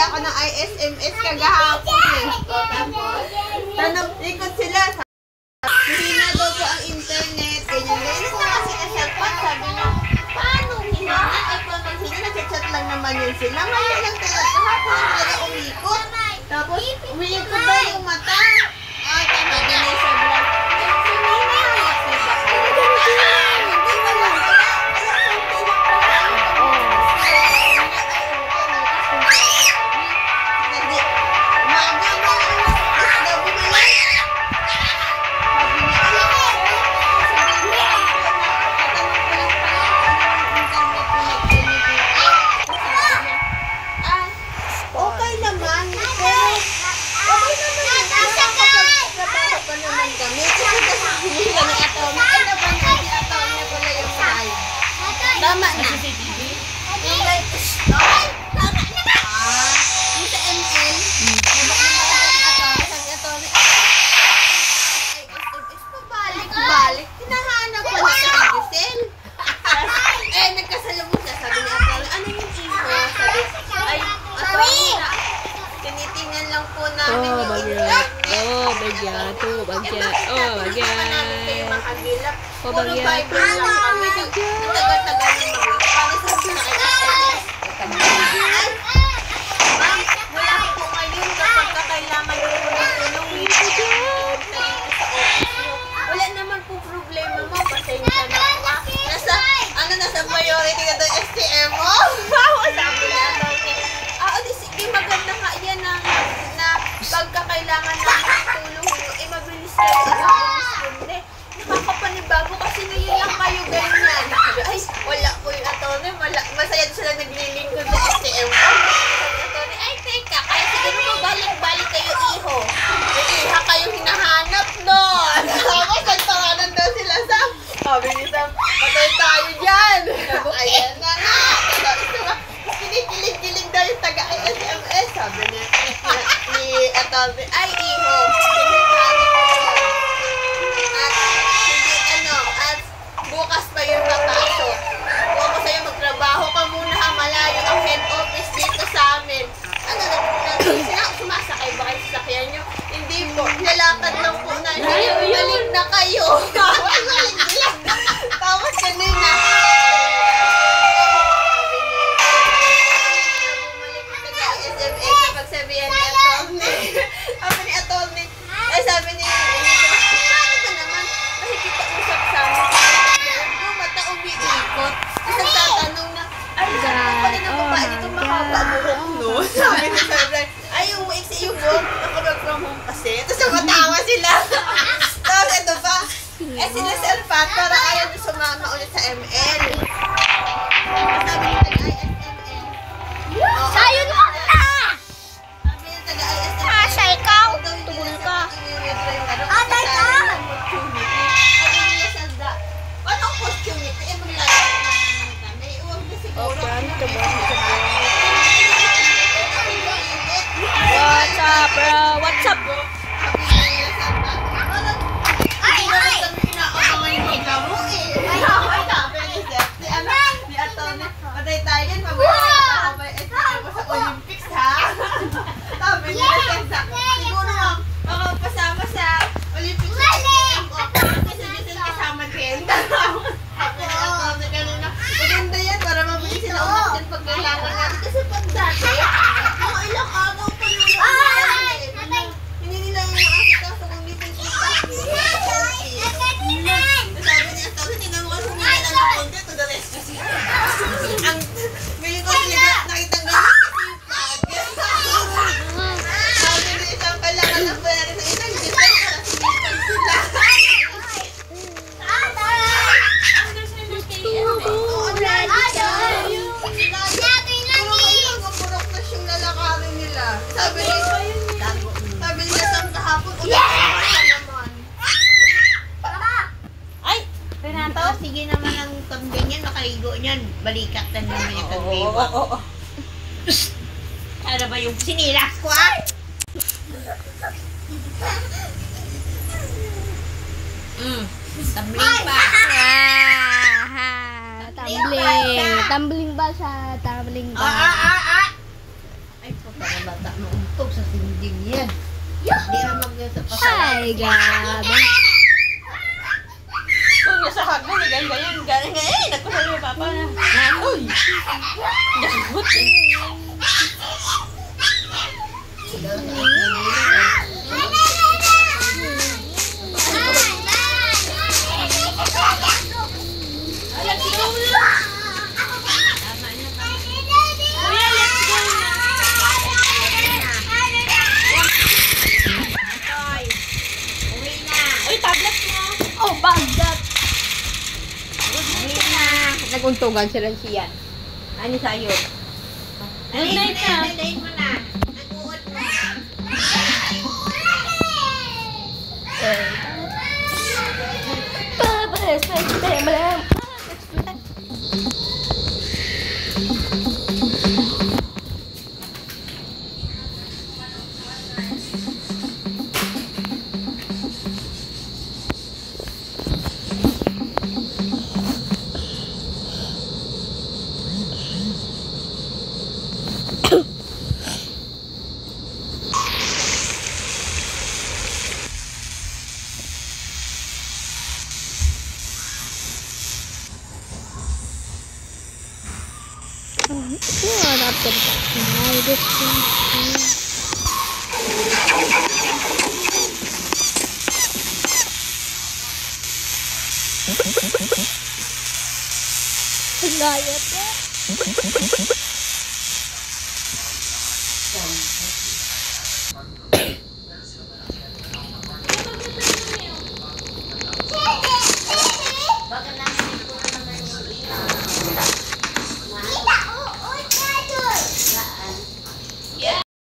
ako ng ISMS kagahapon eh. Tanong, ikot sila. Hina daw po ang internet. Ganyan ko kasi nasalpat. Sabi niya, paano hina? Ay, paano hina? Nag-chat lang naman yun sila. Ngayon lang talaga. Kahapon lang talaga umikot. Tapos, umikot ba yung mata? Ay, tama na yung sobrang. Tama na. Yung like, ay, tama na. Yung sa ML, balik. Hinahanap ko na sa Giselle. Eh, nagkasalubong siya. Sabi ni Atty, ano yung info? Sabi, ay, Atty, tinitingnan lang po namin yung internet. Bagyan. Namin kayo makagilap. Puro Bible lang kami. Tagal-tagal yung mag-wait. Para sa SMS. Ma'am, wala po ngayon kapag kailangan nyo po ng tulong. Wala naman po problema mo. Pasensya na po. Nasa priority na doon STM mo? Sabi niya daw niya. Sige, maganda nga yan na pagkakailangan namin tulong nyo. Mabilis kayo. Mabilis nakakapanibago kasi ngayon lang kayo ganyan. Ay, wala po yung atty. Masaya sila naglilingkod sa STM. Sabi atty, ay teka, kaya siguro mabalik-balik kayo iho. Yung iha kayo hinahanap doon. Tapos nagtawanan daw sila sa, sabi ni Sam, patay tayo dyan. Ayan na nga. Kinikilig-kilig daw yung taga-SMS. Sabi ni atty, ay iho. Bukas pa yung napasok. Kung ako sa'yo magtrabaho ka muna ha, malayo ang head office dito sa amin. Sumasakay ba kayo sa sakyan nyo? Hindi po, nilalakad lang po na. Balik na kayo. Tapos kanina. Bumalik na taga-SMS na pagsabihan ni atty. Sabi ni atty. Ay sabi ni paano ka naman? Nakikita usap sa amin. Umiikot. Isang tatanong na, ay, saan pala ng babae dito mahaba buhok, no? Sabi ni February, ay, yung maiksi yung buhok, naka-work from home kasi. Tapos matawa sila. Tapos ito pa, sila self-pat para ayaw na sumama ulit sa ML. Sabi ni taga-ISML. Sayo na! Sabi ni taga-ISML. Asya, ikaw? Tugol ka. Atay ka! Paano ang costume ito? Eh, maglalagay naman kami. Huwag na siguro. What's up, bro? What's up? Ay! Pinaabangan yung maglaro eh. Ay, sabi ni Seth. Ni Atty. Patay tayo yan. Mabalik ako sa Olympics, ha? Sabi ni Seth. Siguro makapasama sa Olympics sa STM. Kasi Giselle kasama din. Maganda yan para mabilis sila umatin pag kailangan natin. Kasi pag dati, mga ilang araw pa nila. Hindi nila yung nakakita sa kung dito yung sabi niya, sabi tingnan mo kasi hindi nila ng konti to the rest kasi. Ngayon ko sila nakitang gano'n kasi yung pag. Sabi na isang kailangan lang ba natin sa isang Giselle para sinipan sila. Sabi nila sa kahapon, naman. Ay! Renato, sige naman ang kambing yan, makaigo niyan. Balikat na naman yung kambing. Oo. Ano ba yung sinilas ko, ah? Tumbling pa. Tumbling ba sa tumbling ba? Ay, Ay, grabe. Kung nasa hagbo, ganyan. Eh, nagkusabi yung papa na. Uy! Nakugot eh. Let's go na! Kuya, let's go na! Uy, tablet mo! Oh, bagdat. Naguntugan sila siya. Ano sa'yo? Good night na. Good mo na. Nag-uot mo. Gayat ya.